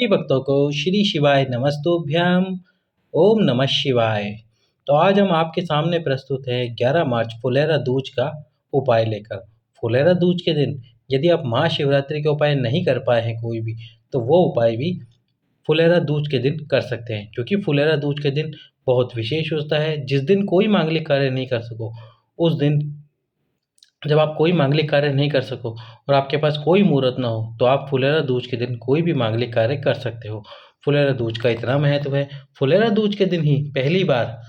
सभी भक्तों को श्री शिवाय नमस्तुभ्याम। ओम नमः शिवाय। तो आज हम आपके सामने प्रस्तुत है 11 मार्च फुलेरा दूज का उपाय लेकर। फुलेरा दूज के दिन यदि आप महाशिवरात्रि के उपाय नहीं कर पाए हैं कोई भी, तो वो उपाय भी फुलेरा दूज के दिन कर सकते हैं, क्योंकि फुलेरा दूज के दिन बहुत विशेष होता है। जिस दिन कोई मांगलिक कार्य नहीं कर सको, उस दिन जब आप कोई मांगलिक कार्य नहीं कर सको और आपके पास कोई मुहूर्त ना हो, तो आप फुलेरा दूज के दिन कोई भी मांगलिक कार्य कर सकते हो। फुलेरा दूज का इतना महत्व है, फुलेरा दूज के दिन ही पहली बार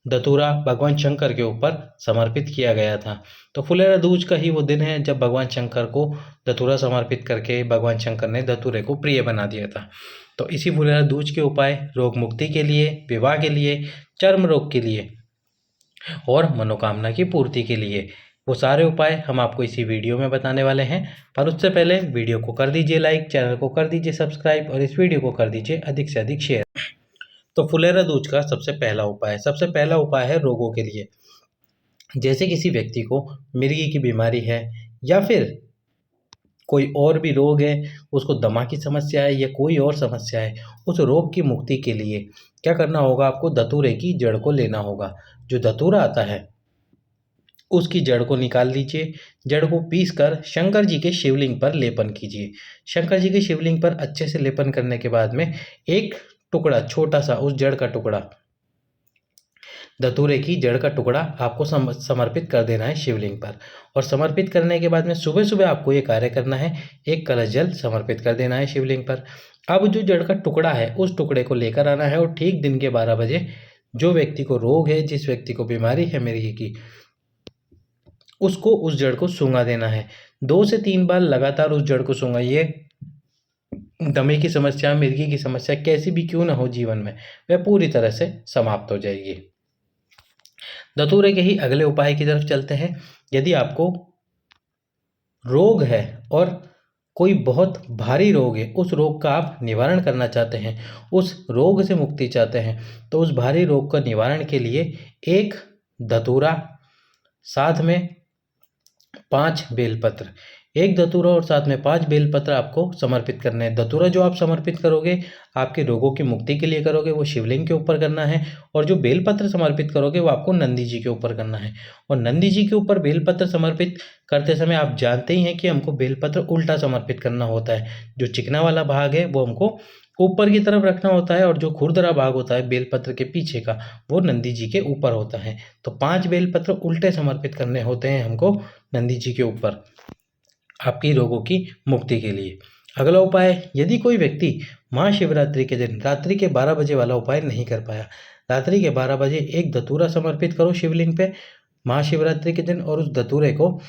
धतूरा भगवान शंकर के ऊपर समर्पित किया गया था। तो फुलेरा दूज का ही वो दिन है जब भगवान शंकर को धतूरा समर्पित करके भगवान शंकर ने धतूरे को प्रिय बना दिया था। तो इसी फुलेरा दूज के उपाय रोग मुक्ति के लिए, विवाह के लिए, चर्म रोग के लिए और मनोकामना की पूर्ति के लिए, वो सारे उपाय हम आपको इसी वीडियो में बताने वाले हैं। पर उससे पहले वीडियो को कर दीजिए लाइक, चैनल को कर दीजिए सब्सक्राइब और इस वीडियो को कर दीजिए अधिक से अधिक शेयर। तो फुलेरा दूज का सबसे पहला उपाय है रोगों के लिए। जैसे किसी व्यक्ति को मिर्गी की बीमारी है या फिर कोई और भी रोग है, उसको दमा की समस्या है या कोई और समस्या है, उस रोग की मुक्ति के लिए क्या करना होगा, आपको धतूरे की जड़ को लेना होगा। जो धतूरा आता है उसकी जड़ को निकाल लीजिए। जड़ को पीसकर शंकर जी के शिवलिंग पर लेपन कीजिए। शंकर जी के शिवलिंग पर अच्छे से लेपन करने के बाद में एक टुकड़ा, छोटा सा उस जड़ का टुकड़ा, धतूरे की जड़ का टुकड़ा आपको समर्पित कर देना है शिवलिंग पर। और समर्पित करने के बाद में सुबह सुबह आपको ये कार्य करना है, एक कलश जल समर्पित कर देना है शिवलिंग पर। अब जो जड़ का टुकड़ा है उस टुकड़े को लेकर आना है और ठीक दिन के 12 बजे जो व्यक्ति को रोग है, जिस व्यक्ति को बीमारी है मिर्गी की, उसको उस जड़ को सूंघा देना है। 2 से 3 बार लगातार उस जड़ को सूंघाइए। दमे की समस्या, मिर्गी की समस्या कैसी भी क्यों ना हो जीवन में, वह पूरी तरह से समाप्त हो जाएगी। धतूरे के ही अगले उपाय की तरफ चलते हैं। यदि आपको रोग है और कोई बहुत भारी रोग है, उस रोग का आप निवारण करना चाहते हैं, उस रोग से मुक्ति चाहते हैं, तो उस भारी रोग का निवारण के लिए एक धतूरा, साथ में 5 बेलपत्र, एक धतूरा और साथ में 5 बेलपत्र आपको समर्पित करने हैं। धतूरा जो आप समर्पित करोगे आपके रोगों की मुक्ति के लिए करोगे, वो शिवलिंग के ऊपर करना है। और जो बेलपत्र समर्पित करोगे वो आपको नंदी जी के ऊपर करना है। और नंदी जी के ऊपर बेलपत्र समर्पित करते समय आप जानते ही हैं कि हमको बेलपत्र उल्टा समर्पित करना होता है। जो चिकना वाला भाग है वो हमको ऊपर की तरफ रखना होता है और जो खुरदरा भाग होता है बेलपत्र के पीछे का, वो नंदी जी के ऊपर होता है। तो 5 बेलपत्र उल्टे समर्पित करने होते हैं हमको नंदी जी के ऊपर, आपकी रोगों की मुक्ति के लिए। अगला उपाय, यदि कोई व्यक्ति महाशिवरात्रि के दिन रात्रि के 12 बजे वाला उपाय नहीं कर पाया, रात्रि के 12 बजे एक धतूरा समर्पित करो शिवलिंग पे महाशिवरात्रि के दिन, और उस धतूरे को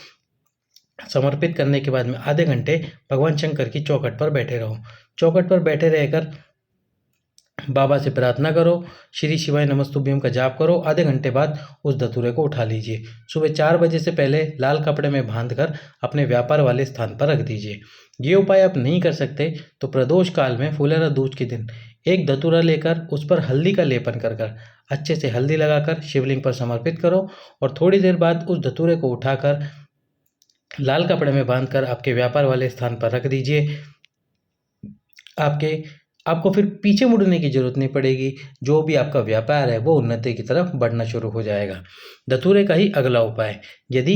समर्पित करने के बाद में आधे घंटे भगवान शंकर की चौखट पर बैठे रहो। चौखट पर बैठे रहकर बाबा से प्रार्थना करो, श्री शिवाय नमस्तुभ्यम का जाप करो। आधे घंटे बाद उस धतूरे को उठा लीजिए। सुबह 4 बजे से पहले लाल कपड़े में बांधकर अपने व्यापार वाले स्थान पर रख दीजिए। ये उपाय आप नहीं कर सकते तो प्रदोष काल में फुलेरा दूज के दिन एक धतूरा लेकर उस पर हल्दी का लेपन कर अच्छे से हल्दी लगाकर शिवलिंग पर समर्पित करो और थोड़ी देर बाद उस धतूरे को उठाकर लाल कपड़े में बांधकर आपके व्यापार वाले स्थान पर रख दीजिए। आपको फिर पीछे मुड़ने की जरूरत नहीं पड़ेगी। जो भी आपका व्यापार है वो उन्नति की तरफ बढ़ना शुरू हो जाएगा। धतूरे का ही अगला उपाय, यदि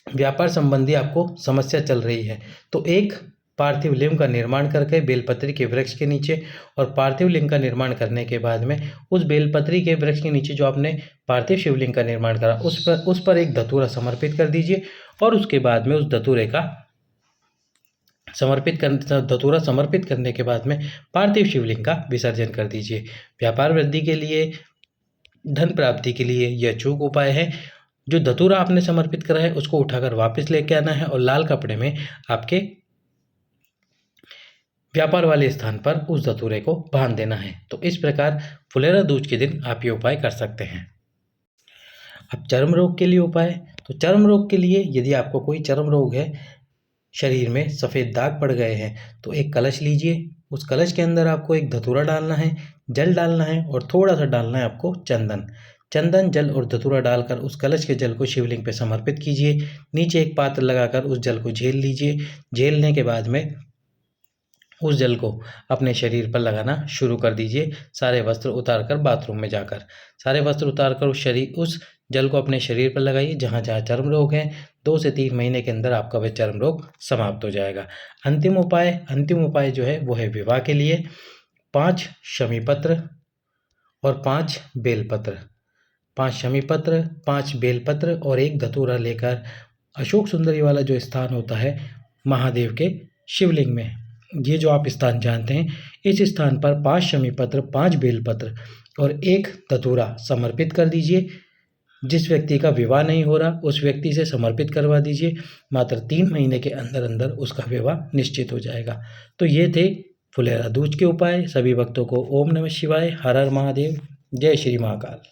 व्यापार संबंधी आपको समस्या चल रही है तो एक पार्थिव लिंग का निर्माण करके बेलपत्री के वृक्ष के नीचे, और पार्थिव लिंग का निर्माण करने के बाद में उस बेलपत्री के वृक्ष के नीचे जो आपने पार्थिव शिवलिंग का निर्माण करा उस पर एक धतूरा समर्पित कर दीजिए। और उसके बाद में उस धतूरे का धतूरा समर्पित करने के बाद में पार्थिव शिवलिंग का विसर्जन कर दीजिए। व्यापार वृद्धि के लिए, धन प्राप्ति के लिए यह अचूक उपाय है। जो धतूरा आपने समर्पित करा है उसको उठाकर वापस लेके आना है और लाल कपड़े में आपके व्यापार वाले स्थान पर उस धतूरे को बांध देना है। तो इस प्रकार फुलेरा दूज के दिन आप ये उपाय कर सकते हैं। अब चर्म रोग के लिए उपाय, तो चर्म रोग के लिए यदि आपको कोई चर्म रोग है, शरीर में सफ़ेद दाग पड़ गए हैं, तो एक कलश लीजिए। उस कलश के अंदर आपको एक धतूरा डालना है, जल डालना है और थोड़ा सा डालना है आपको चंदन, जल और धतूरा डालकर उस कलश के जल को शिवलिंग पे समर्पित कीजिए। नीचे एक पात्र लगाकर उस जल को झेल लीजिए। झेलने के बाद में उस जल को अपने शरीर पर लगाना शुरू कर दीजिए। सारे वस्त्र उतार कर बाथरूम में जाकर सारे वस्त्र उतार कर उस जल को अपने शरीर पर लगाइए। जहाँ जहाँ चर्म रोग हैं 2 से 3 महीने के अंदर आपका वह चर्म रोग समाप्त हो जाएगा। अंतिम उपाय जो है वो है विवाह के लिए 5 शमी पत्र और 5 बेलपत्र। 5 शमी पत्र, 5 बेलपत्र और 1 धतूरा लेकर अशोक सुंदरी वाला जो स्थान होता है महादेव के शिवलिंग में, ये जो आप स्थान जानते हैं, इस स्थान पर 5 शमी पत्र, 5 बेलपत्र और 1 धतूरा समर्पित कर दीजिए। जिस व्यक्ति का विवाह नहीं हो रहा उस व्यक्ति से समर्पित करवा दीजिए। मात्र 3 महीने के अंदर अंदर उसका विवाह निश्चित हो जाएगा। तो ये थे फुलेरा दूज के उपाय। सभी भक्तों को ओम नमः शिवाय, हर हर महादेव, जय श्री महाकाल।